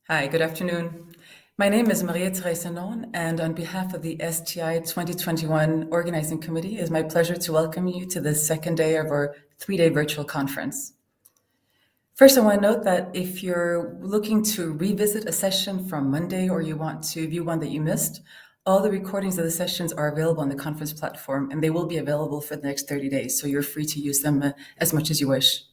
Hi, good afternoon. My name is Theresa Norn, and on behalf of the STI 2021 Organizing Committee, it is my pleasure to welcome you to the second day of our three-day virtual conference. First, I want to note that if you're looking to revisit a session from Monday or you want to view one that you missed, all the recordings of the sessions are available on the conference platform, and they will be available for the next 30 days, so you're free to use them as much as you wish.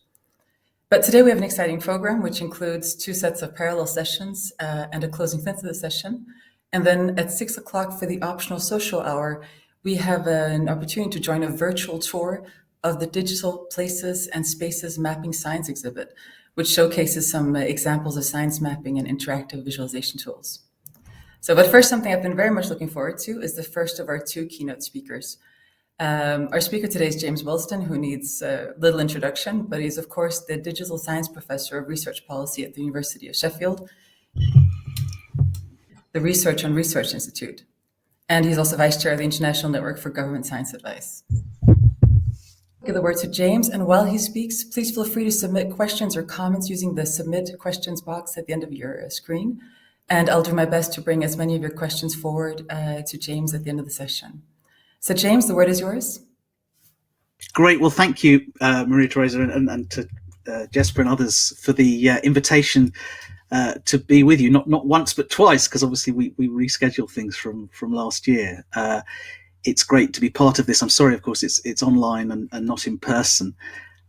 But today we have an exciting program, which includes two sets of parallel sessions and a closing sensitive session. And then at 6 o'clock for the optional social hour, we have an opportunity to join a virtual tour of the Digital Places and Spaces Mapping Science exhibit, which showcases some examples of science mapping and interactive visualization tools. But first, something I've been very much looking forward to is the first of our two keynote speakers. Our speaker today is James Wilston, who needs little introduction, but he's, of course, the Digital Science Professor of Research Policy at the University of Sheffield, the Research on Research Institute, and he's also Vice Chair of the International Network for Government Science Advice. I'll give the word to James, and while he speaks, please feel free to submit questions or comments using the Submit Questions box at the end of your screen, and I'll do my best to bring as many of your questions forward to James at the end of the session. So James, the word is yours. Great. Well, thank you, Maria Theresa, and to Jesper and others for the invitation to be with you, not once but twice, because obviously we rescheduled things from last year. It's great to be part of this. I'm sorry, of course, it's online and not in person,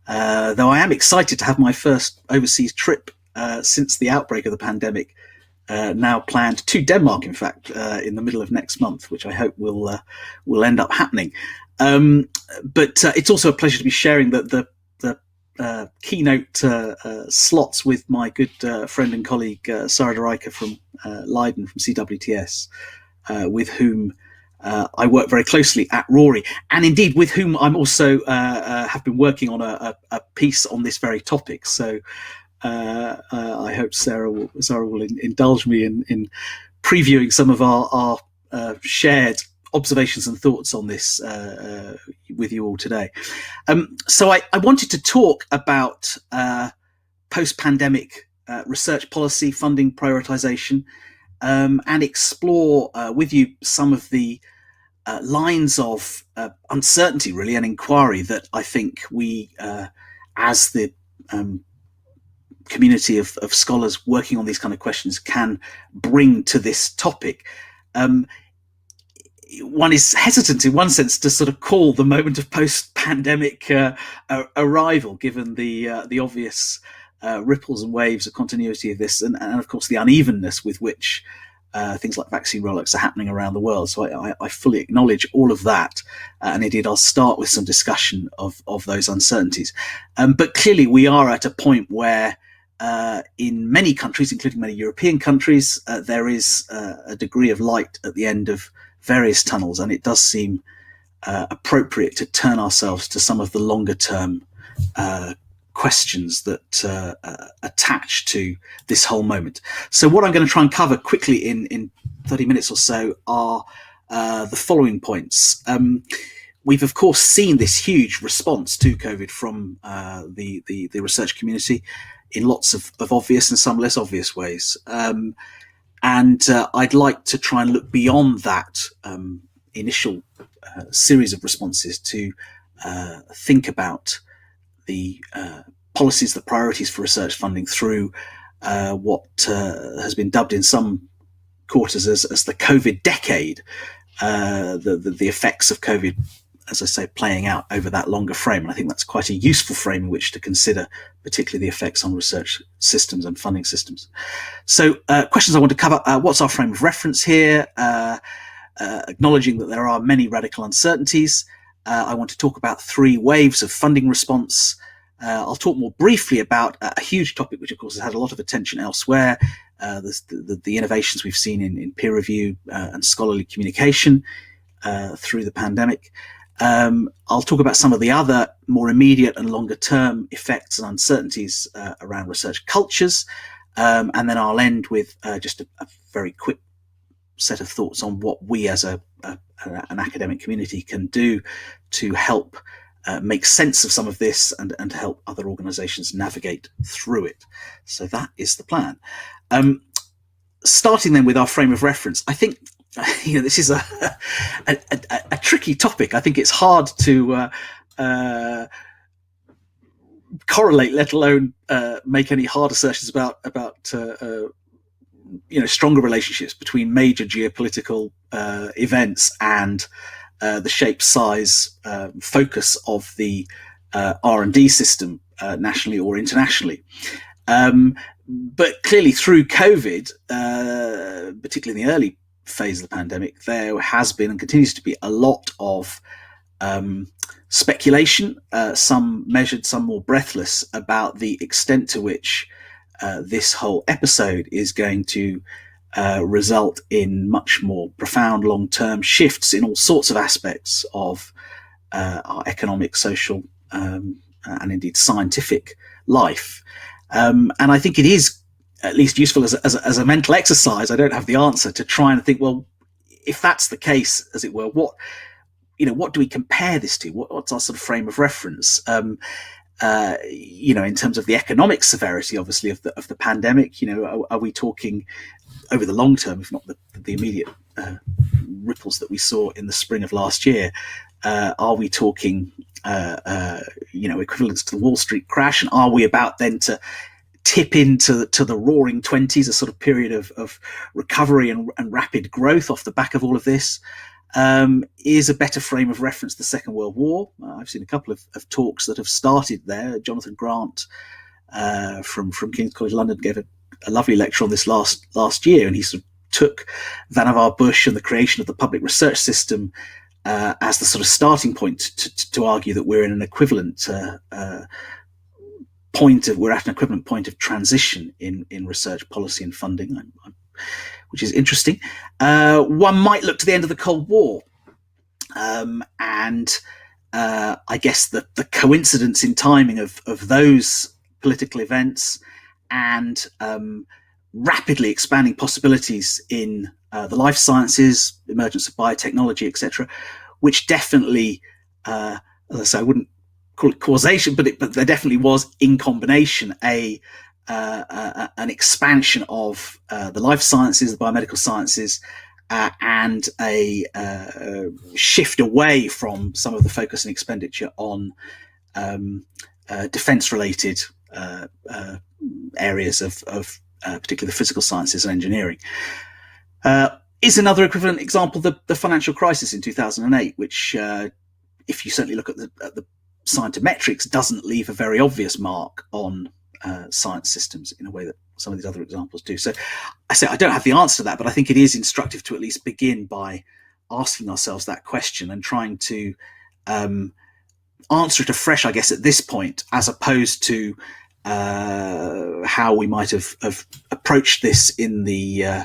though I am excited to have my first overseas trip since the outbreak of the pandemic. Now planned to Denmark, in fact, in the middle of next month, which I hope will end up happening. But it's also a pleasure to be sharing the keynote slots with my good friend and colleague Sarah de Rijke from Leiden from CWTS, with whom I work very closely at Rory, and indeed with whom I'm also have been working on a piece on this very topic. So I hope Sarah will indulge me in previewing some of our shared observations and thoughts on this with you all today. So I wanted to talk about post-pandemic research policy, funding prioritisation, and explore with you some of the lines of uncertainty, really, and inquiry that I think we, as the community of scholars working on these kind of questions, can bring to this topic. One is hesitant in one sense to sort of call the moment of post-pandemic arrival, given the obvious ripples and waves of continuity of this, and of course the unevenness with which things like vaccine rollouts are happening around the world. So I fully acknowledge all of that, and indeed I'll start with some discussion of those uncertainties. But clearly we are at a point where in many countries, including many European countries, there is a degree of light at the end of various tunnels, and it does seem appropriate to turn ourselves to some of the longer term questions that attach to this whole moment. So what I'm going to try and cover quickly in 30 minutes or so are the following points. We've of course seen this huge response to COVID from the research community in lots of obvious and some less obvious ways. And I'd like to try and look beyond that initial series of responses to think about the policies, the priorities for research funding through what has been dubbed in some quarters as the Covert Decade, the effects of COVID, as I say, playing out over that longer frame. And I think that's quite a useful frame in which to consider particularly the effects on research systems and funding systems. So questions I want to cover, what's our frame of reference here? Acknowledging that there are many radical uncertainties. I want to talk about three waves of funding response. I'll talk more briefly about a huge topic which of course has had a lot of attention elsewhere, the innovations we've seen in peer review and scholarly communication through the pandemic. I'll talk about some of the other more immediate and longer term effects and uncertainties around research cultures, and then I'll end with just a very quick set of thoughts on what we as an academic community can do to help make sense of some of this and to help other organizations navigate through it. So that is the plan. starting then with our frame of reference, I think this is a tricky topic. I think it's hard to correlate, let alone make any hard assertions about stronger relationships between major geopolitical events and the shape, size, focus of the R&D system nationally or internationally. But clearly through COVID, particularly in the early phase of the pandemic, there has been and continues to be a lot of speculation, some measured, some more breathless, about the extent to which this whole episode is going to result in much more profound long-term shifts in all sorts of aspects of our economic, social, and indeed scientific life. And I think it is at least useful as a mental exercise. I don't have the answer, to try and think, well, if that's the case, as it were, what do we compare this to? What's our sort of frame of reference? In terms of the economic severity, obviously, of the pandemic, are we talking over the long term, if not the immediate ripples that we saw in the spring of last year? Are we talking equivalents to the Wall Street crash, and are we about then to tip into the roaring 20s, a sort of period of recovery and rapid growth off the back of all of this? Is a better frame of reference the Second World War? I've seen a couple of talks that have started there. Jonathan Grant from King's College London gave a lovely lecture on this last year, and he sort of took Vannevar Bush and the creation of the public research system as the sort of starting point to argue that we're in an equivalent we're at an equivalent point of transition in research policy and funding, which is interesting. One might look to the end of the Cold War, and I guess the coincidence in timing of those political events and rapidly expanding possibilities in the life sciences, emergence of biotechnology, etc., which definitely, as I say, I wouldn't call it causation, but there definitely was, in combination, an expansion of the life sciences, the biomedical sciences, and a shift away from some of the focus and expenditure on defense-related areas of particularly the physical sciences and engineering. Is another equivalent example the financial crisis in 2008, which, if you certainly look at the scientometrics, doesn't leave a very obvious mark on science systems in a way that some of these other examples do. So I say I don't have the answer to that, but I think it is instructive to at least begin by asking ourselves that question and trying to answer it afresh, I guess, at this point, as opposed to how we might have approached this in the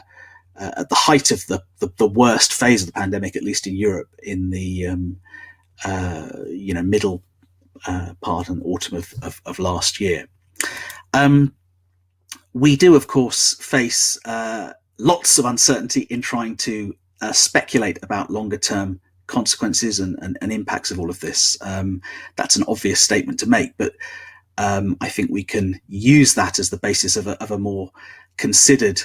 at the height of the worst phase of the pandemic, at least in Europe, in the middle part and autumn of last year. We do, of course, face lots of uncertainty in trying to speculate about longer term consequences and impacts of all of this. That's an obvious statement to make, but I think we can use that as the basis of a more considered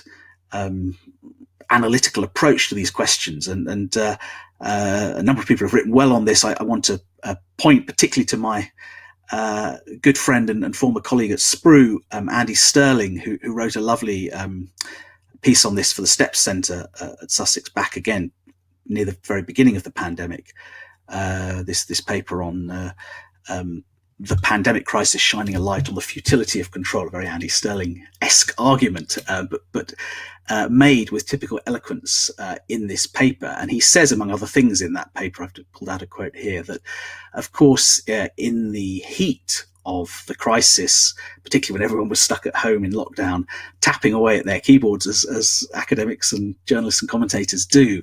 analytical approach to these questions. And a number of people have written well on this. I want to point particularly to my good friend and former colleague at Sprue, Andy Sterling, who wrote a lovely piece on this for the Steps Centre at Sussex back again near the very beginning of the pandemic. This paper on the pandemic crisis shining a light on the futility of control, a very Andy Sterling-esque argument, but made with typical eloquence in this paper. And he says, among other things in that paper, I've pulled out a quote here, that, of course, in the heat of the crisis, particularly when everyone was stuck at home in lockdown, tapping away at their keyboards as academics and journalists and commentators do,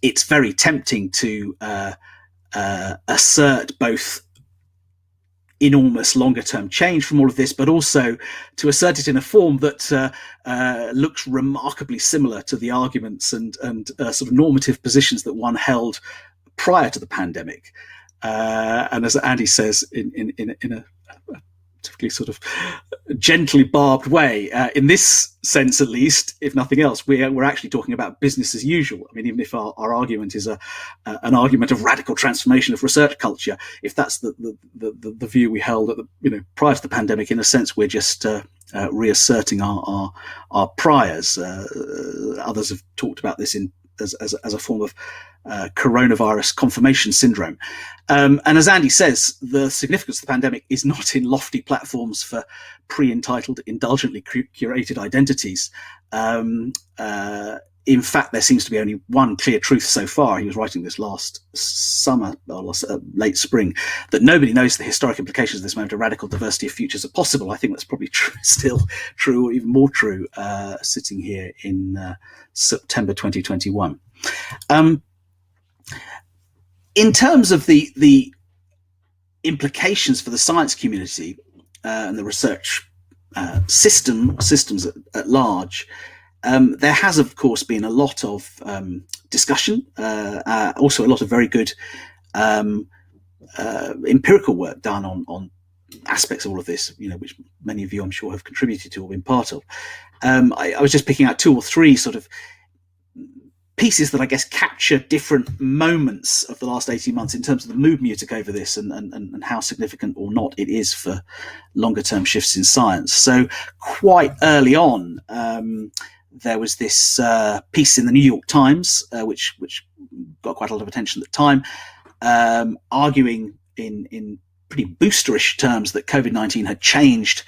it's very tempting to assert both enormous longer term change from all of this, but also to assert it in a form that looks remarkably similar to the arguments and sort of normative positions that one held prior to the pandemic. And as Andy says in a relatively sort of gently barbed way. In this sense, at least, if nothing else, we're actually talking about business as usual. I mean, even if our argument is an argument of radical transformation of research culture, if that's the view we held at the prior to the pandemic, in a sense, we're just reasserting our priors. Others have talked about this as a form of coronavirus confirmation syndrome. And as Andy says, the significance of the pandemic is not in lofty platforms for pre-entitled, indulgently curated identities. In fact, there seems to be only one clear truth so far. He was writing this last summer, or late spring, that nobody knows the historic implications of this moment of radical diversity of futures are possible. I think that's probably still true, or even more true, sitting here in September 2021. In terms of the implications for the science community and the research systems at large, there has, of course, been a lot of discussion, also a lot of very good empirical work done on aspects of all of this, which many of you, I'm sure, have contributed to or been part of. I was just picking out two or three sort of pieces that I guess capture different moments of the last 18 months in terms of the mood music over this and how significant or not it is for longer term shifts in science. So quite early on, there was this piece in the New York Times, which got quite a lot of attention at the time, arguing in pretty boosterish terms that COVID-19 had changed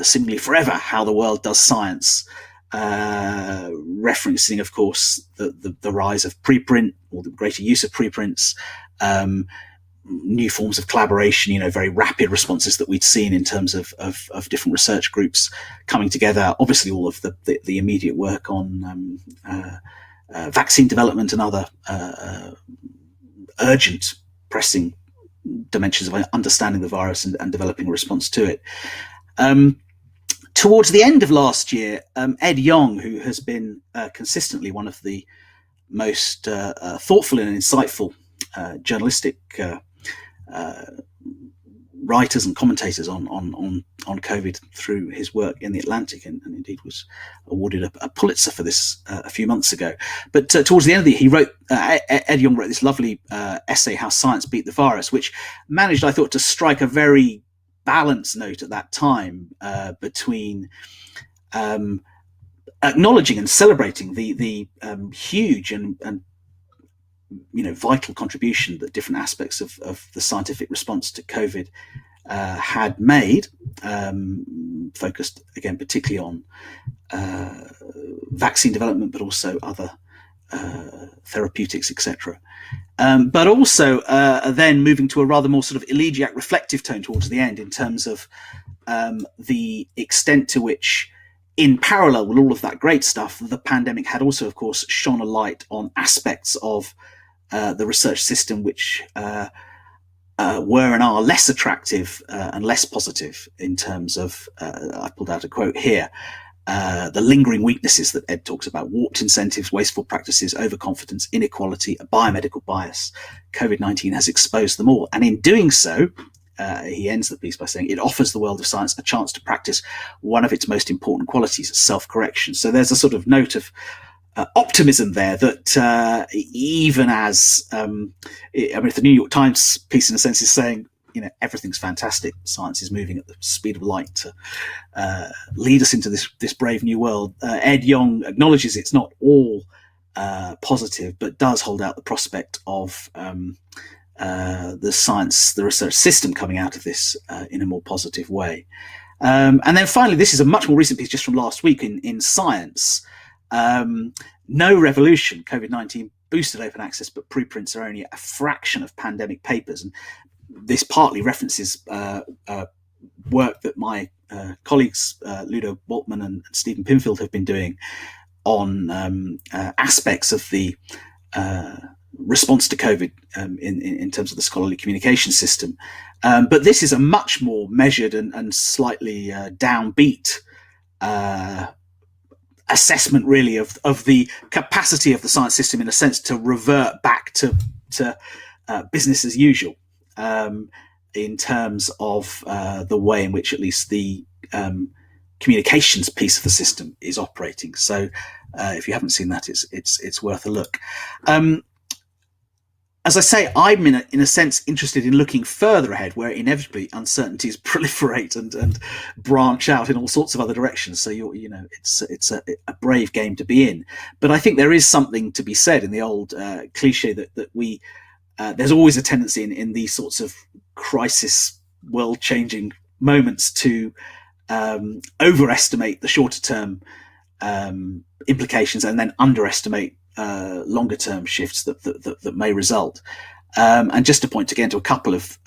seemingly forever how the world does science. Referencing, of course, the rise of preprint, or the greater use of preprints, new forms of collaboration, very rapid responses that we'd seen in terms of different research groups coming together. Obviously, all of the immediate work on vaccine development and other urgent, pressing dimensions of understanding the virus and developing a response to it. Towards the end of last year, Ed Yong, who has been consistently one of the most thoughtful and insightful journalistic writers and commentators on COVID through his work in The Atlantic, and indeed was awarded a Pulitzer for this a few months ago. But towards the end of the year, Ed Yong wrote this lovely essay, How Science Beat the Virus, which managed, I thought, to strike a very balanced note at that time between acknowledging and celebrating the huge and vital contribution that different aspects of the scientific response to COVID had made, focused again particularly on vaccine development, but also other therapeutics, etc. But also then moving to a rather more sort of elegiac reflective tone towards the end in terms of the extent to which, in parallel with all of that great stuff, the pandemic had also, of course, shone a light on aspects of the research system which were and are less attractive and less positive in terms of, I pulled out a quote here, the lingering weaknesses that Ed talks about: warped incentives, wasteful practices, overconfidence, inequality, a biomedical bias. COVID-19 has exposed them all. And in doing so, he ends the piece by saying, it offers the world of science a chance to practice one of its most important qualities, self-correction. So there's a sort of note of optimism there that even as, if the New York Times piece in a sense is saying, everything's fantastic, science is moving at the speed of light to lead us into this brave new world, Ed Yong acknowledges it's not all positive, but does hold out the prospect of the research system coming out of this in a more positive way. And then finally, this is a much more recent piece just from last week in Science. No revolution, COVID-19 boosted open access, but preprints are only a fraction of pandemic papers. And this partly references work that my colleagues Ludo Waltman and Stephen Pinfield have been doing on aspects of the response to COVID in terms of the scholarly communication system. But this is a much more measured and slightly downbeat assessment, really, of the capacity of the science system, in a sense, to revert back to business as usual. in terms of the way in which at least the communications piece of the system is operating. So if you haven't seen that, it's worth a look. As I say, I'm in a sense interested in looking further ahead, where inevitably uncertainties proliferate and branch out in all sorts of other directions. So it's a brave game to be in. But I think there is something to be said in the old cliche that we there's always a tendency in these sorts of crisis, world-changing moments to overestimate the shorter-term implications and then underestimate longer-term shifts that may result. And just to point again to a couple of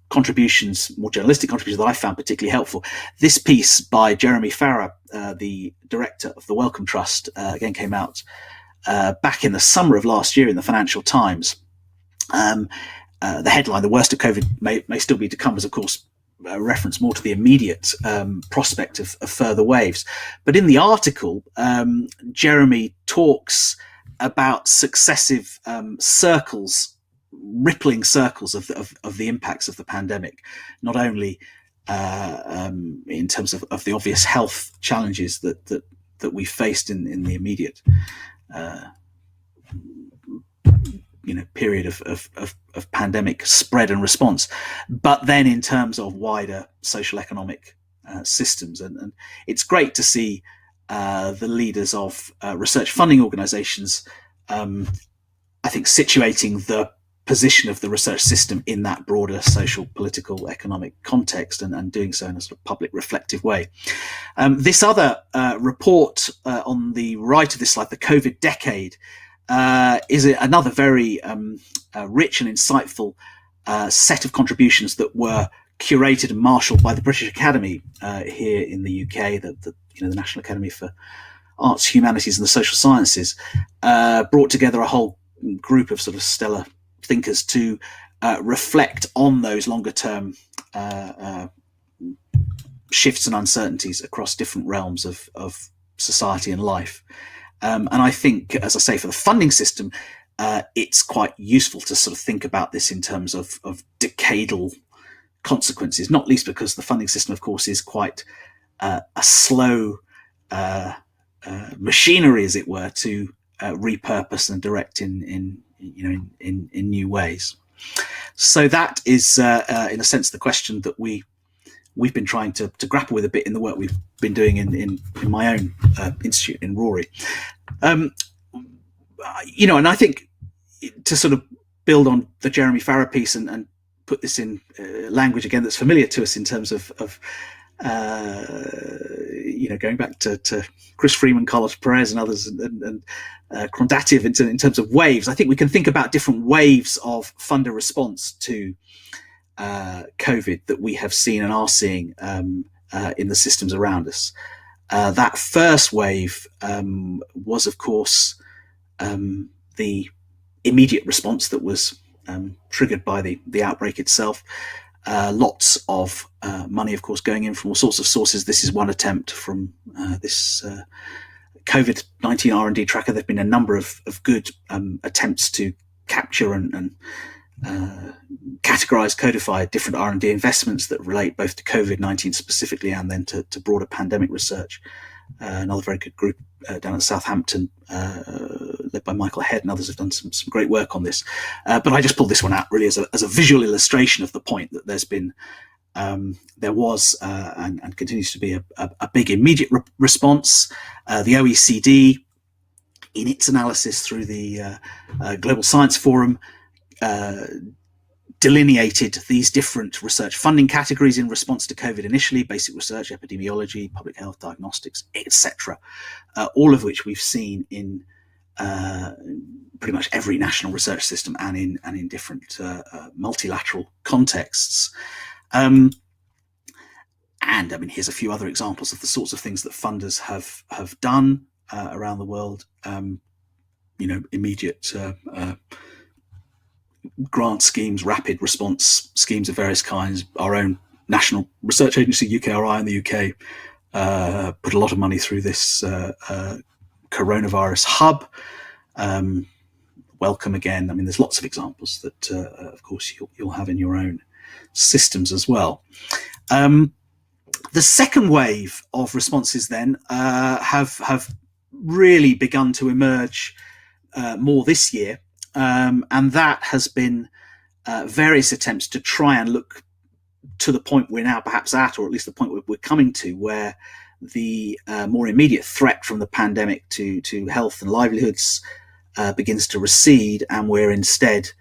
contributions, more journalistic contributions that I found particularly helpful. This piece by Jeremy Farrar, the director of the Wellcome Trust, again came out back in the summer of last year in the Financial Times. The headline, "The worst of COVID may still be to come," is of course a reference more to the immediate prospect of further waves. But in the article, Jeremy talks about successive rippling circles of the impacts of the pandemic, not only in terms of the obvious health challenges that we faced in the immediate period of pandemic spread and response, but then in terms of wider social economic systems. And it's great to see the leaders of research funding organizations, I think, situating the position of the research system in that broader social, political, economic context, and doing so in a sort of public, reflective way. This other report on the right of this slide, the Covert Decade, is another very rich and insightful set of contributions that were curated and marshalled by the British Academy here in the UK, the National Academy for Arts, Humanities and the Social Sciences, brought together a whole group of sort of stellar thinkers to reflect on those longer term shifts and uncertainties across different realms of society and life. And I think, as I say, for the funding system, it's quite useful to sort of think about this in terms of decadal consequences, not least because the funding system, of course, is quite a slow machinery, as it were, to repurpose and direct in new ways. So that is, in a sense, the question that we've been trying to grapple with a bit in the work we've been doing in my own institute in Rory. And I think to sort of build on the Jeremy Farrar piece and put this in language again that's familiar to us in terms of going back to Chris Freeman, Carlos Perez and others, and Krondatiev in terms of waves. I think we can think about different waves of funder response to COVID that we have seen and are seeing in the systems around us. That first wave was, of course, the immediate response that was triggered by the outbreak itself. Lots of money, of course, going in from all sorts of sources. This is one attempt from this COVID-19 R&D tracker. There have been a number of good attempts to capture and categorize, codify different R&D investments that relate both to COVID-19 specifically and then to broader pandemic research. Another very good group down at Southampton, led by Michael Head and others, have done some great work on this. But I just pulled this one out really as a visual illustration of the point that there was and continues to be a big immediate response. The OECD, in its analysis through the Global Science Forum, delineated these different research funding categories in response to COVID initially: basic research, epidemiology, public health, diagnostics, etc. All of which we've seen in pretty much every national research system and in different multilateral contexts. And I mean, here's a few other examples of the sorts of things that funders have done around the world. Immediate grant schemes, rapid response schemes of various kinds. Our own national research agency, UKRI in the UK, put a lot of money through this coronavirus hub. Welcome again. I mean, there's lots of examples that, of course, you'll have in your own systems as well. The second wave of responses then have really begun to emerge more this year, and that has been various attempts to try and look to the point we're now perhaps at, or at least the point we're coming to, where the more immediate threat from the pandemic to health and livelihoods begins to recede, and we're instead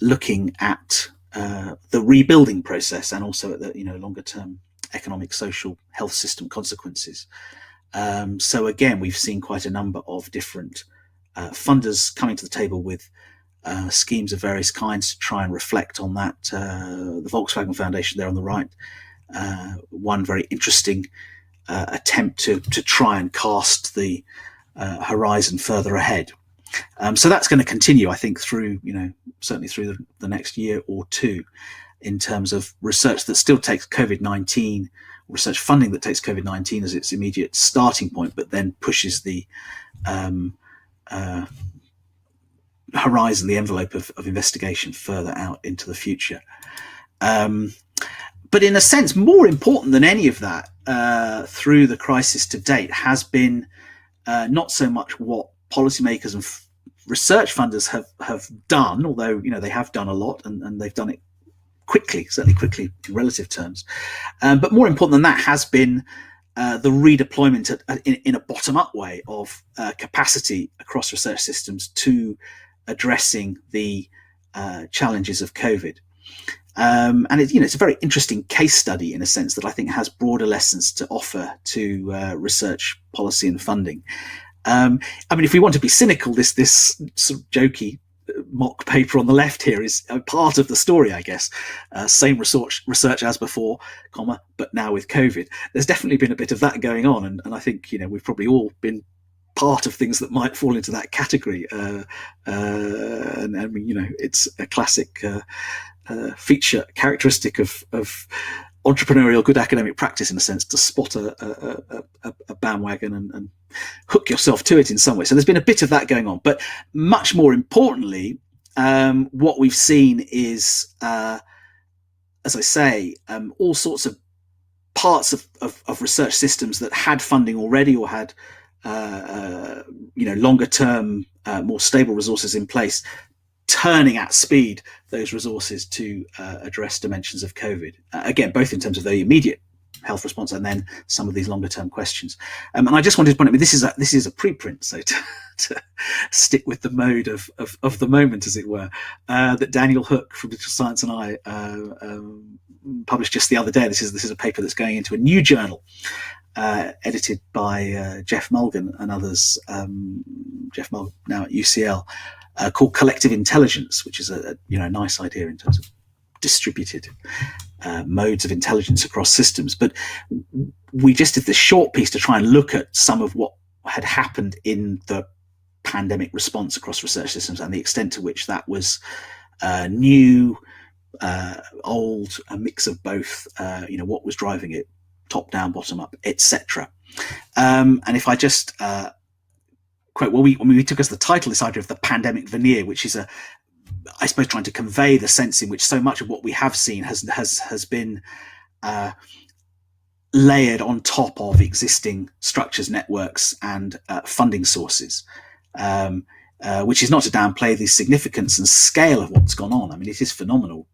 looking at the rebuilding process, and also at the longer term economic, social, health system consequences. So again, we've seen quite a number of different funders coming to the table with schemes of various kinds to try and reflect on that. The Volkswagen Foundation there on the right, one very interesting attempt to try and cast the horizon further ahead. So that's going to continue, I think, through, certainly through the next year or two, in terms of research that still takes COVID-19, research funding that takes COVID-19 as its immediate starting point, but then pushes the horizon, the envelope of investigation further out into the future. But in a sense, more important than any of that through the crisis to date has been not so much what policymakers and research funders have done, although they have done a lot, and they've done it quickly, certainly quickly in relative terms. But more important than that has been the redeployment in a bottom-up way of capacity across research systems to addressing the challenges of COVID. And it's a very interesting case study in a sense that I think has broader lessons to offer to research policy and funding. If we want to be cynical, this sort of jokey mock paper on the left here is a part of the story, I guess. Same research as before, but now with COVID. There's definitely been a bit of that going on, and I think we've probably all been part of things that might fall into that category. And it's a classic feature, characteristic of entrepreneurial good academic practice, in a sense, to spot a bandwagon and hook yourself to it in some way. So there's been a bit of that going on, but much more importantly, what we've seen is, as I say, all sorts of parts of research systems that had funding already, or had longer term, more stable resources in place, turning at speed those resources to address dimensions of COVID. Again, both in terms of the immediate health response and then some of these longer term questions. And I just wanted to point out, this is a preprint, so to stick with the mode of the moment, as it were, that Daniel Hook from Digital Science and I published just the other day. This is a paper that's going into a new journal, edited by Jeff Mulgan and others. Jeff Mulgan now at UCL, called Collective Intelligence, which is a nice idea in terms of distributed modes of intelligence across systems. But we just did this short piece to try and look at some of what had happened in the pandemic response across research systems, and the extent to which that was new, old, a mix of both, what was driving it, top down, bottom up, etc. And if I just quote, we took as the title this idea of the pandemic veneer, which is I suppose trying to convey the sense in which so much of what we have seen has been layered on top of existing structures, networks, and funding sources, which is not to downplay the significance and scale of what's gone on. It is phenomenal.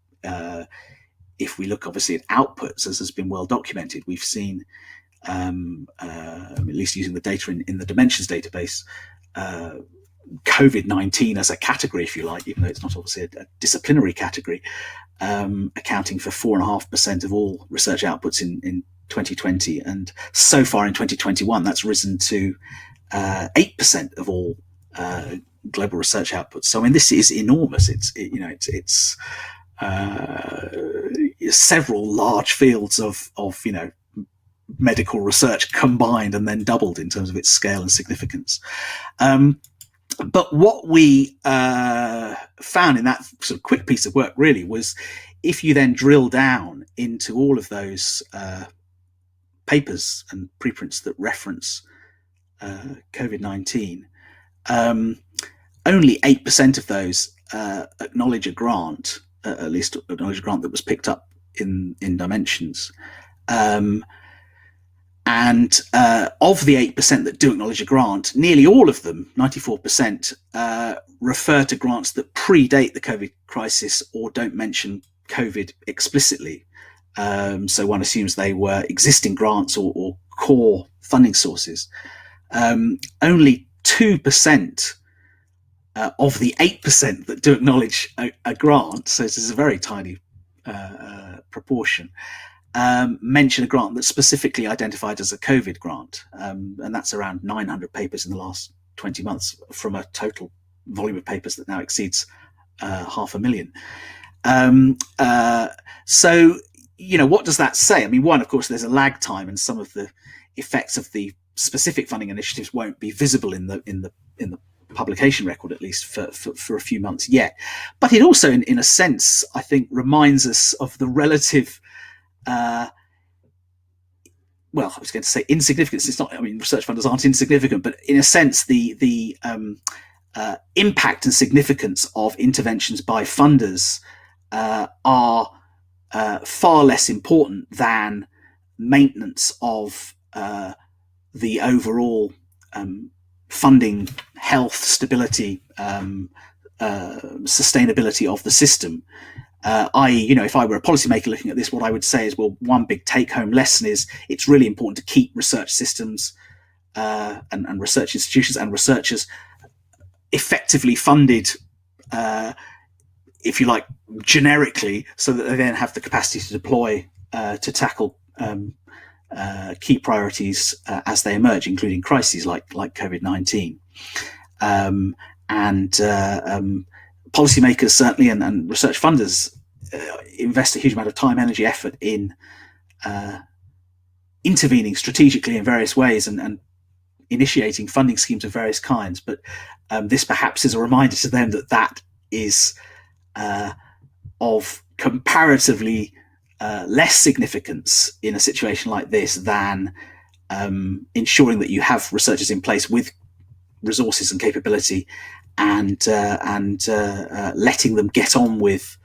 If we look obviously at outputs, as has been well documented, we've seen, at least using the data in the Dimensions database, COVID-19 as a category, if you like, even though it's not obviously a disciplinary category, accounting for 4.5% of all research outputs in 2020, and so far in 2021 that's risen to 8% of all global research outputs. So this is enormous. It's several large fields of medical research combined and then doubled in terms of its scale and significance. But what we found in that sort of quick piece of work really was, if you then drill down into all of those papers and preprints that reference COVID-19, only 8% of those acknowledge a grant at least acknowledge a grant that was picked up in Dimensions. And of the 8% that do acknowledge a grant, nearly all of them, 94%, refer to grants that predate the COVID crisis or don't mention COVID explicitly. So one assumes they were existing grants or core funding sources. Only 2% of the 8% that do acknowledge a grant, so this is a very tiny proportion, mention a grant that's specifically identified as a COVID grant. And that's around 900 papers in the last 20 months from a total volume of papers that now exceeds 500,000. So, what does that say? I mean, one, of course, there's a lag time, and some of the effects of the specific funding initiatives won't be visible in the publication record, at least for a few months yet. But it also, in a sense, I think, reminds us of the relative, I was going to say insignificance. It's not. I mean, research funders aren't insignificant, but in a sense, the impact and significance of interventions by funders are far less important than maintenance of the overall funding, health, stability, sustainability of the system. I.e., if I were a policymaker looking at this, what I would say is, well, one big take-home lesson is it's really important to keep research systems and research institutions and researchers effectively funded, if you like, generically, so that they then have the capacity to deploy to tackle key priorities as they emerge, including crises like COVID-19. Policymakers certainly and research funders invest a huge amount of time, energy, effort in intervening strategically in various ways and initiating funding schemes of various kinds. But this perhaps is a reminder to them that is of comparatively less significance in a situation like this than ensuring that you have researchers in place with resources and capability and letting them get on with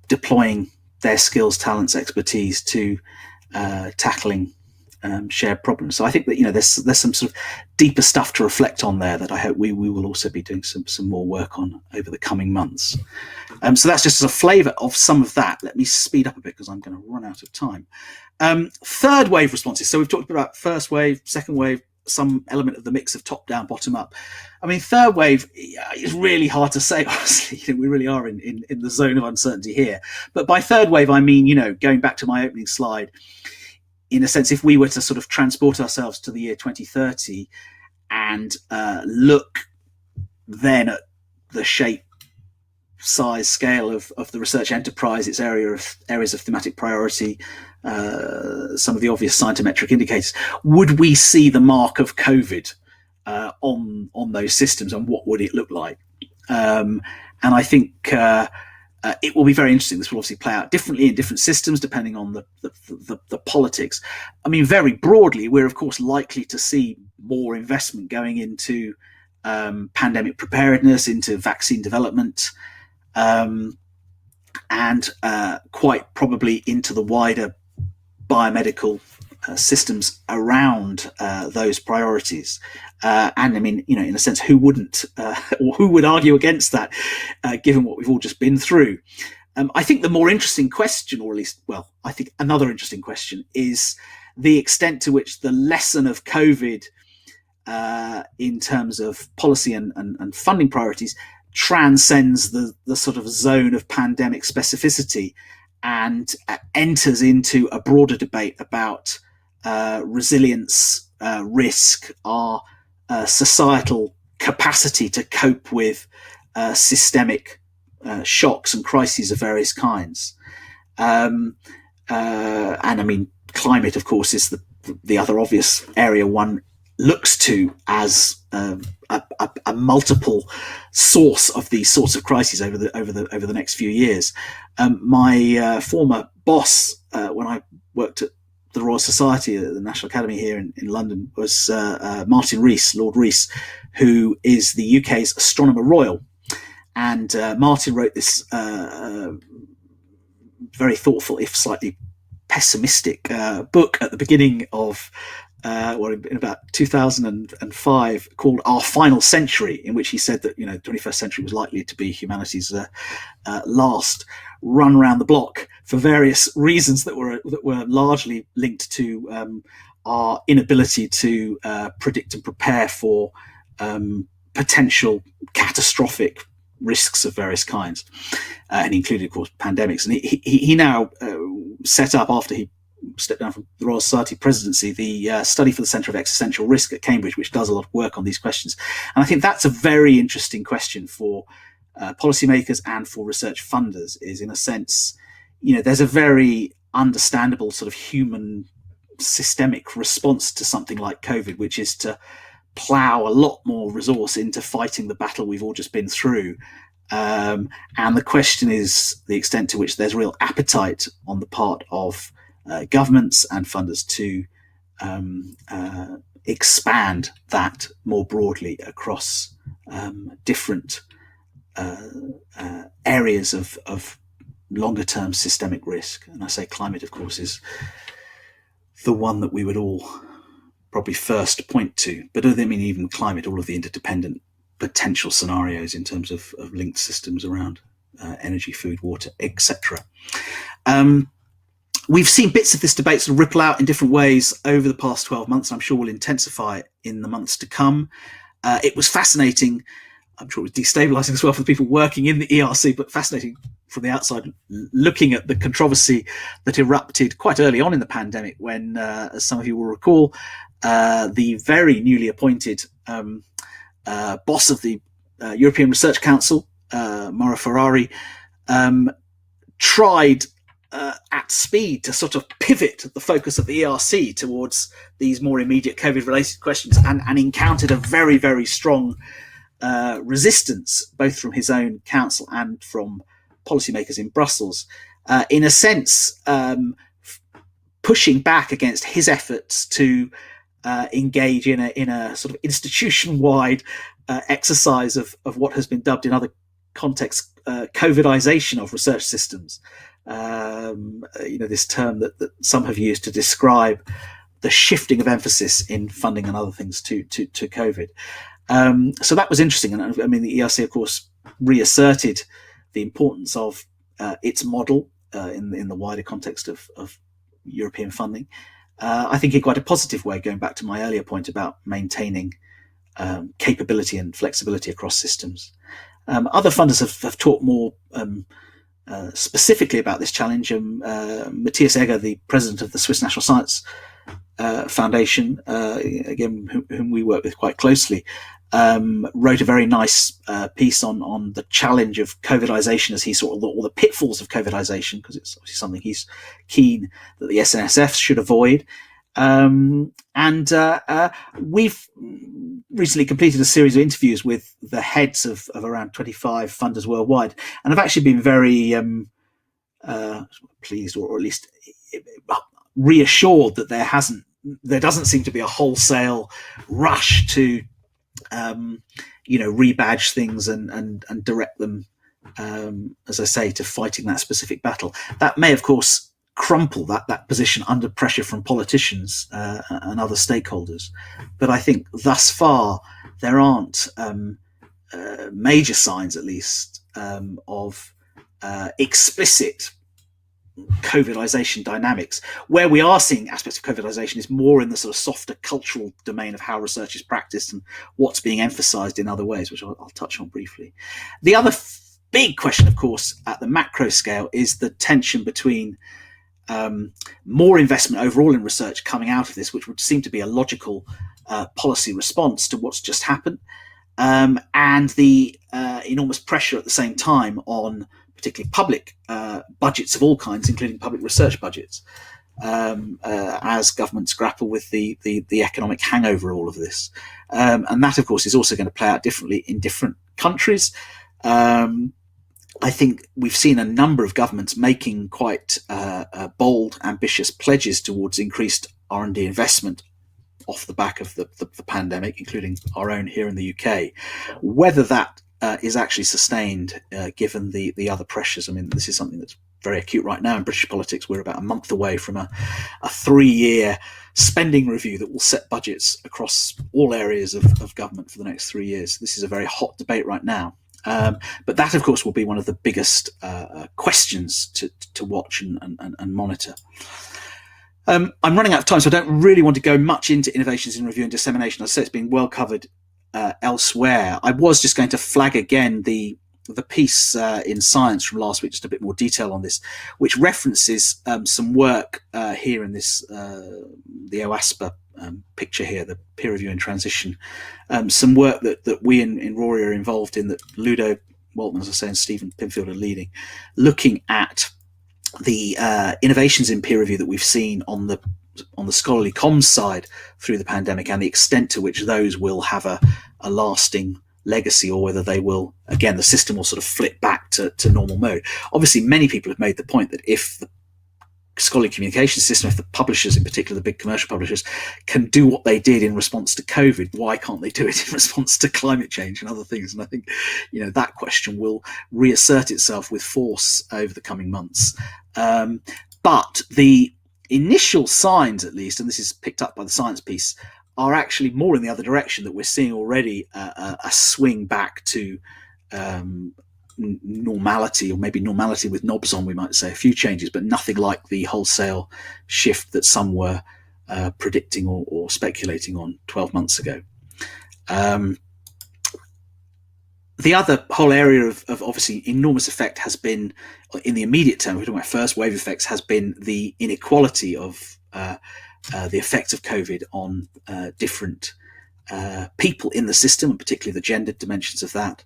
deploying their skills, talents, expertise to tackling shared problems. So I think that there's some sort of deeper stuff to reflect on there that I hope we will also be doing some more work on over the coming months. So that's just as a flavour of some of that. Let me speed up a bit because I'm going to run out of time. Third wave responses. So we've talked about first wave, second wave, some element of the mix of top down, bottom up. I mean, third wave is really hard to say, honestly. We really are in the zone of uncertainty here. But by third wave, I mean, going back to my opening slide, in a sense, if we were to sort of transport ourselves to the year 2030 and look then at the shape, size, scale of the research enterprise, its areas of thematic priority, some of the obvious scientometric indicators, would we see the mark of COVID on those systems, and what would it look like? And I think it will be very interesting. This will obviously play out differently in different systems depending on the politics. I mean, very broadly, we're of course likely to see more investment going into pandemic preparedness, into vaccine development, and quite probably into the wider biomedical systems around those priorities. And I mean, in a sense, who wouldn't, or who would argue against that, given what we've all just been through? I think the more interesting question, or at least, I think another interesting question, is the extent to which the lesson of COVID in terms of policy and funding priorities transcends the sort of zone of pandemic specificity and enters into a broader debate about resilience, risk, our societal capacity to cope with systemic shocks and crises of various kinds. And I mean, climate, of course, is the other obvious area one looks to as a multiple source of these sorts of crises over the next few years. My former boss, when I worked at the Royal Society at the National Academy here in London, was Martin Rees, Lord Rees, who is the UK's Astronomer Royal. And Martin wrote this very thoughtful, if slightly pessimistic, book at the beginning of, in about 2005, called Our Final Century, in which he said that, the 21st century was likely to be humanity's last run around the block for various reasons that were largely linked to our inability to predict and prepare for potential catastrophic risks of various kinds, and including, of course, pandemics. And he now set up, after he stepped down from the Royal Society presidency, the Study for the Centre of Existential Risk at Cambridge, which does a lot of work on these questions. And I think that's a very interesting question for policymakers and for research funders, is, in a sense, there's a very understandable sort of human systemic response to something like COVID, which is to plough a lot more resource into fighting the battle we've all just been through. And the question is the extent to which there's real appetite on the part of governments and funders to expand that more broadly across different areas of longer term systemic risk. And I say climate, of course, is the one that we would all probably first point to, but I mean, even climate, all of the interdependent potential scenarios in terms of linked systems around energy, food, water, etc. We've seen bits of this debate sort of ripple out in different ways over the past 12 months. I'm sure will intensify in the months to come. It was fascinating. I'm sure it was destabilizing as well for the people working in the ERC, but fascinating from the outside, looking at the controversy that erupted quite early on in the pandemic when, as some of you will recall, the very newly appointed boss of the European Research Council, Mauro Ferrari, tried at speed to sort of pivot the focus of the ERC towards these more immediate COVID-related questions, and encountered a very, very strong resistance, both from his own council and from policymakers in Brussels, in a sense, pushing back against his efforts to engage in a sort of institution-wide exercise of what has been dubbed in other contexts COVIDization of research systems. This term that some have used to describe the shifting of emphasis in funding and other things to COVID. So that was interesting. And I mean, the ERC, of course, reasserted the importance of its model in the wider context of European funding. I think in quite a positive way, going back to my earlier point about maintaining capability and flexibility across systems. Other funders have talked more specifically about this challenge. Matthias Egger, the president of the Swiss National Science Foundation, again, whom we work with quite closely, wrote a very nice piece on the challenge of COVIDization, as he saw all the pitfalls of COVIDization, because it's obviously something he's keen that the SNSF should avoid. We've recently completed a series of interviews with the heads of around 25 funders worldwide, and I've actually been very pleased, or at least reassured, that there doesn't seem to be a wholesale rush to rebadge things and direct them, as I say, to fighting that specific battle. That may, of course, crumple that position under pressure from politicians and other stakeholders. But I think thus far there aren't major signs, at least, of explicit COVIDization dynamics. Where we are seeing aspects of COVIDization is more in the sort of softer cultural domain of how research is practiced and what's being emphasized in other ways, which I'll touch on briefly. The other big question, of course, at the macro scale is the tension between more investment overall in research coming out of this, which would seem to be a logical policy response to what's just happened, and the enormous pressure at the same time on particularly public budgets of all kinds, including public research budgets, as governments grapple with the economic hangover of all of this. And that, of course, is also going to play out differently in different countries. I think we've seen a number of governments making quite bold, ambitious pledges towards increased R&D investment off the back of the pandemic, including our own here in the UK. Whether that is actually sustained given the other pressures. I mean, this is something that's very acute right now in British politics. We're about a month away from a 3-year spending review that will set budgets across all areas of government for the next 3 years. This is a very hot debate right now. But that, of course, will be one of the biggest questions to watch and monitor. I'm running out of time, so I don't really want to go much into innovations in review and dissemination. As I say, it's been well covered elsewhere. I was just going to flag again the piece in Science from last week, just a bit more detail on this, which references some work here in this, the OASPA picture here, the peer review and transition, some work that we in Rory are involved in, that Ludo Walton, as I say, and Stephen Pinfield are leading, looking at the innovations in peer review that we've seen on the scholarly comms side through the pandemic, and the extent to which those will have a lasting legacy, or whether they will, again, the system will sort of flip back to normal mode. Obviously, many people have made the point that if the scholarly communication system, if the publishers, in particular the big commercial publishers, can do what they did in response to COVID, why can't they do it in response to climate change and other things? And I think, that question will reassert itself with force over the coming months. But the initial signs, at least, and this is picked up by the Science piece, are actually more in the other direction, that we're seeing already a swing back to normality, or maybe normality with knobs on, we might say, a few changes, but nothing like the wholesale shift that some were predicting or speculating on 12 months ago. The other whole area of obviously enormous effect has been, in the immediate term, we're talking about first wave effects, has been the inequality of the effects of COVID on different people in the system, and particularly the gendered dimensions of that,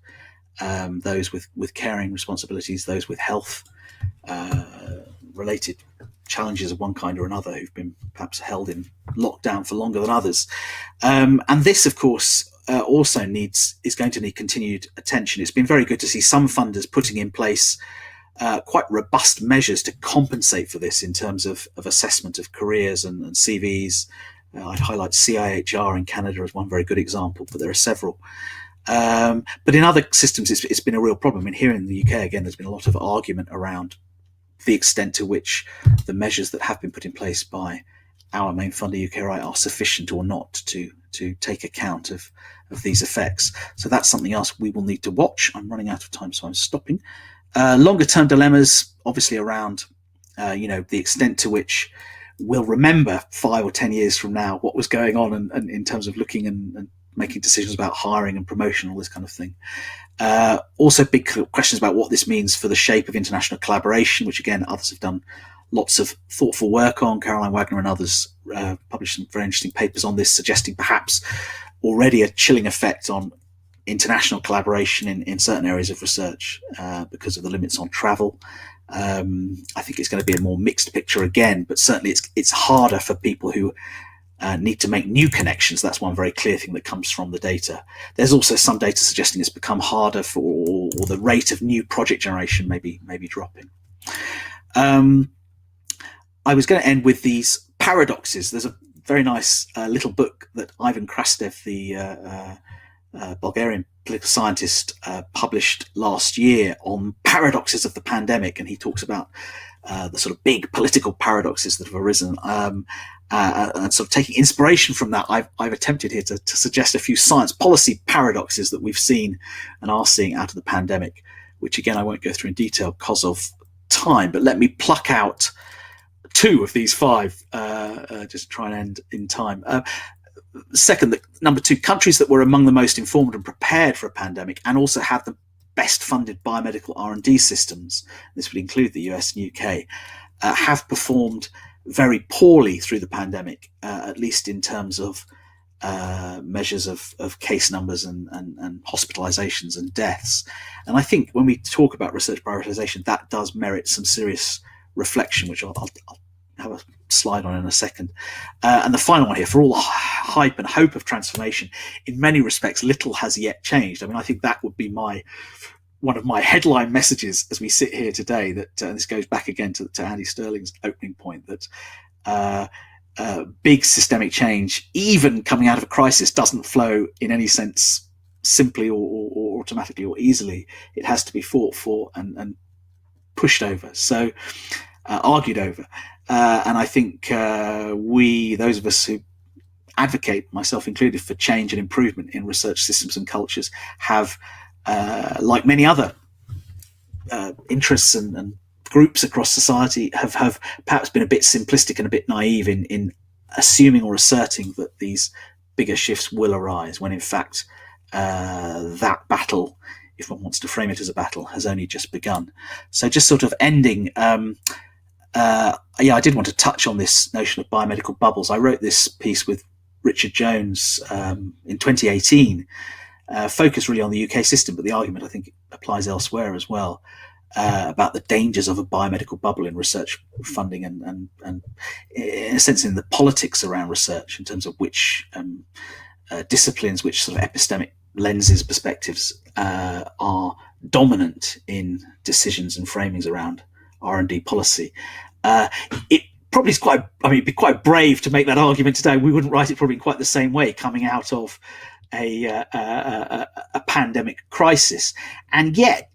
those with caring responsibilities, those with health related challenges of one kind or another, who've been perhaps held in lockdown for longer than others. And this, of course, also is going to need continued attention. It's been very good to see some funders putting in place quite robust measures to compensate for this in terms of assessment of careers and CVs. I'd highlight CIHR in Canada as one very good example, but there are several. But in other systems, it's been a real problem. And here in the UK, again, there's been a lot of argument around the extent to which the measures that have been put in place by our main funder, UKRI, are sufficient or not to take account of these effects. So that's something else we will need to watch. I'm running out of time, so I'm stopping. Longer term dilemmas, obviously, around the extent to which we'll remember 5 or 10 years from now what was going on, and in terms of looking and making decisions about hiring and promotion, all this kind of thing. Also big questions about what this means for the shape of international collaboration, which again others have done lots of thoughtful work on. Caroline Wagner and others published some very interesting papers on this, suggesting perhaps already a chilling effect on international collaboration in certain areas of research because of the limits on travel. I think it's going to be a more mixed picture again, but certainly it's harder for people who need to make new connections. That's one very clear thing that comes from the data. There's also some data suggesting it's become harder or the rate of new project generation may be dropping. I was going to end with these paradoxes. There's a very nice little book that Ivan Krastev, the Bulgarian political scientist, published last year on paradoxes of the pandemic, and he talks about the sort of big political paradoxes that have arisen. And sort of taking inspiration from that, I've attempted here to suggest a few science policy paradoxes that we've seen and are seeing out of the pandemic, which again I won't go through in detail because of time, but let me pluck out 2 of these 5, just to try and end in time. Second, number 2, countries that were among the most informed and prepared for a pandemic and also have the best funded biomedical R&D systems, this would include the US and UK, have performed very poorly through the pandemic, at least in terms of measures of case numbers and hospitalizations and deaths. And I think when we talk about research prioritization, that does merit some serious reflection, which I'll have a slide on in a second. And the final one here, for all the hype and hope of transformation, in many respects, little has yet changed. I mean, I think that would be one of my headline messages as we sit here today, that this goes back again to Andy Sterling's opening point, that big systemic change, even coming out of a crisis, doesn't flow in any sense simply or automatically or easily. It has to be fought for and pushed over, so argued over. And I think those of us who advocate, myself included, for change and improvement in research systems and cultures have, like many other interests and groups across society, have perhaps been a bit simplistic and a bit naive in assuming or asserting that these bigger shifts will arise, when in fact that battle, if one wants to frame it as a battle, has only just begun. So just sort of ending, I did want to touch on this notion of biomedical bubbles. I wrote this piece with Richard Jones in 2018, focused really on the UK system, but the argument I think applies elsewhere as well, about the dangers of a biomedical bubble in research funding and in a sense in the politics around research in terms of which disciplines, which sort of epistemic lenses, perspectives are dominant in decisions and framings around R&D policy. It probably is it'd be quite brave to make that argument today. We wouldn't write it probably in quite the same way coming out of a pandemic crisis. And yet,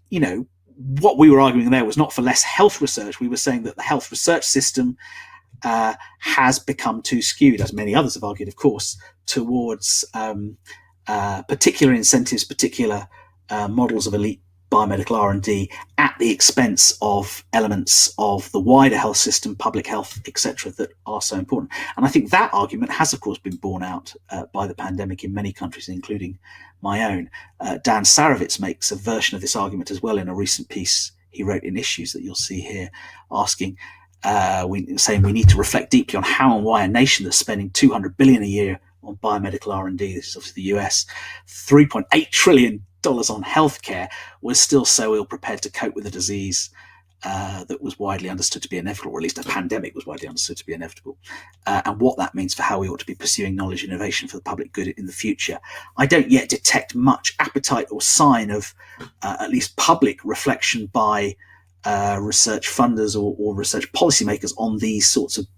what we were arguing there was not for less health research. We were saying that the health research system has become too skewed, as many others have argued, of course, towards particular incentives, particular models of elite biomedical R&D at the expense of elements of the wider health system, public health, etc., that are so important. And I think that argument has, of course, been borne out by the pandemic in many countries, including my own. Dan Sarowitz makes a version of this argument as well in a recent piece he wrote in Issues that you'll see here, asking, saying we need to reflect deeply on how and why a nation that's spending $200 billion a year on biomedical R&D, this is obviously the US, $3.8 trillion on healthcare, was still so ill prepared to cope with a disease that was widely understood to be inevitable, or at least a pandemic was widely understood to be inevitable, and what that means for how we ought to be pursuing knowledge innovation for the public good in the future. I don't yet detect much appetite or sign of at least public reflection by research funders or research policymakers on these sorts of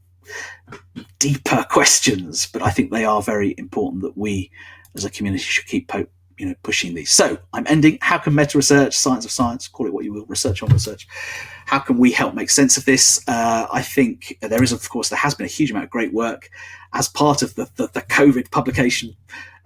deeper questions, but I think they are very important that we as a community should keep pushing these. So I'm ending. How can meta research, science of science, call it what you will, research on research, how can we help make sense of this? I think there has been a huge amount of great work as part of the COVID publication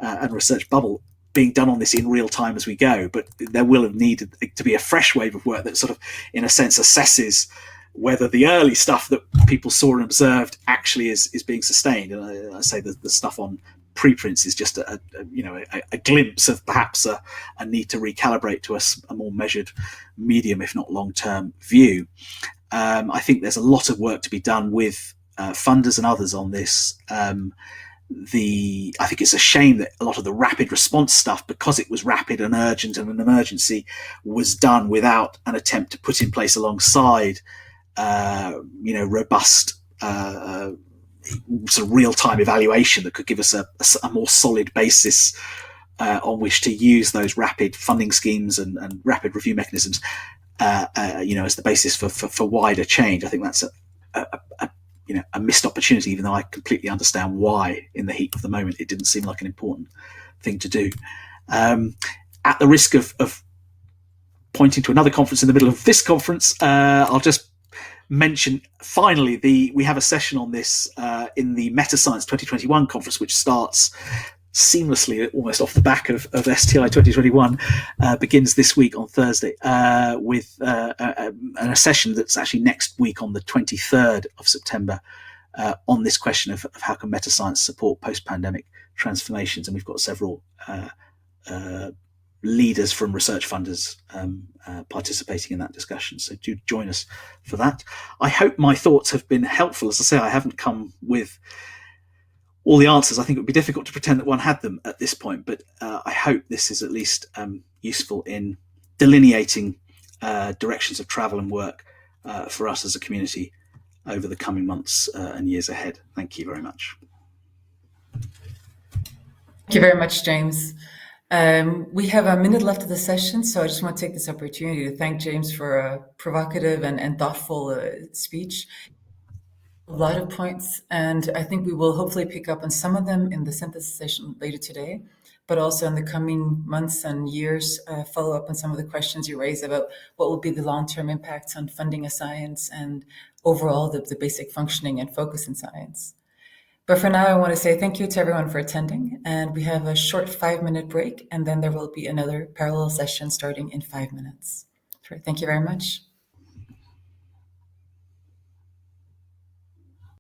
and research bubble being done on this in real time as we go, but there will have needed to be a fresh wave of work that sort of, in a sense, assesses whether the early stuff that people saw and observed actually is being sustained. And I say that the stuff on preprints is just a glimpse of perhaps a need to recalibrate to a more measured medium, if not long-term view. I think there's a lot of work to be done with funders and others on this. I think it's a shame that a lot of the rapid response stuff, because it was rapid and urgent and an emergency, was done without an attempt to put in place alongside robust sort of real-time evaluation that could give us a more solid basis on which to use those rapid funding schemes and rapid review mechanisms, as the basis for wider change. I think that's a missed opportunity, even though I completely understand why, in the heat of the moment, it didn't seem like an important thing to do. At the risk of pointing to another conference in the middle of this conference, I'll just mention finally we have a session on this in the Metascience 2021 conference, which starts seamlessly almost off the back of STI 2021, begins this week on Thursday with a session that's actually next week on the 23rd of September on this question of how can metascience support post-pandemic transformations. And we've got several leaders from research funders participating in that discussion. So do join us for that. I hope my thoughts have been helpful. As I say, I haven't come with all the answers. I think it would be difficult to pretend that one had them at this point, but I hope this is at least useful in delineating directions of travel and work for us as a community over the coming months and years ahead. Thank you very much. Thank you very much, James. We have a minute left of the session, so I just want to take this opportunity to thank James for a provocative and thoughtful speech. A lot of points, and I think we will hopefully pick up on some of them in the synthesis session later today, but also in the coming months and years, follow up on some of the questions you raised about what will be the long-term impacts on funding of science and overall the basic functioning and focus in science. But for now, I want to say thank you to everyone for attending, and we have a short 5-minute break, and then there will be another parallel session starting in 5 minutes. Thank you very much.